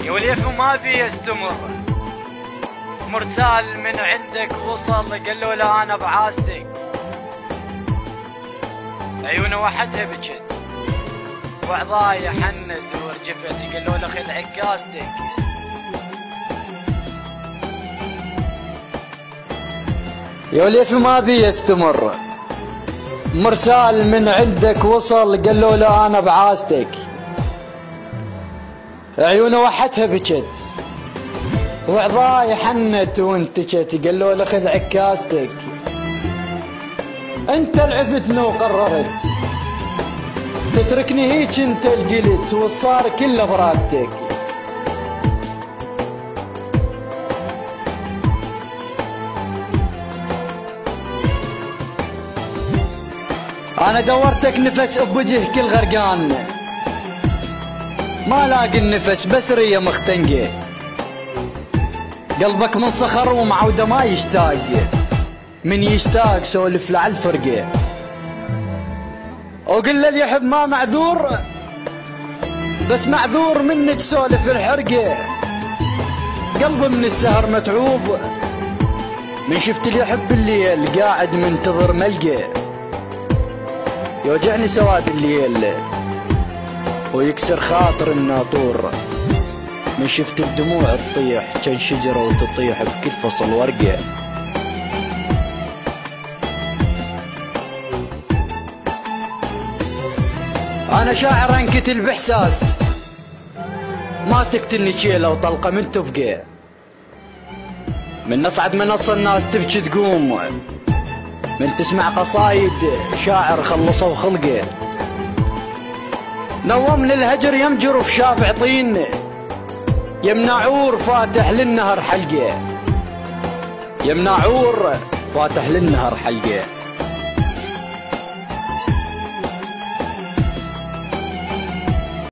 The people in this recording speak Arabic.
يا وليف ما بي يستمر، مرسال من عندك وصل قال له لا انا بعاستك، عيونه وحدها بجد وعضاي حنت ورجفت قال له خذ عكاستك. يا وليف ما بي يستمر، مرسال من عندك وصل قال له لا انا بعاستك، عيونه وحدها بجد وعضاي حنت وانتجت قال له خذ عكاستك. انت العفتنا وقررت تتركني هيك انت القلت والصار كله برادتك. انا دورتك نفس بوجهك الغرقان، ما لاقي النفس بس ريه مختنقه، قلبك من صخر ومعوده ما يشتاق، من يشتاق سولف له عالفرقه، وقل له اللي يحب ما معذور بس معذور منك سولف الحرقه. قلبي من السهر متعوب من شفت اللي يحب الليل قاعد منتظر ملقى، يوجعني سواد الليل ويكسر خاطر الناطور من شفت الدموع تطيح كان شجرة وتطيح بكل فصل ورقة. أنا شاعر انقتل بإحساس ما تقتلني شيلة وطلقة من تفقة، من نصعد منصة الناس تبكي تقوم، من تسمع قصايد شاعر خلصه وخلقه، نومني الهجر يمجر في شافع طين، يمنعور فاتح للنهر حلقه، يمنعور فاتح للنهر حلقه.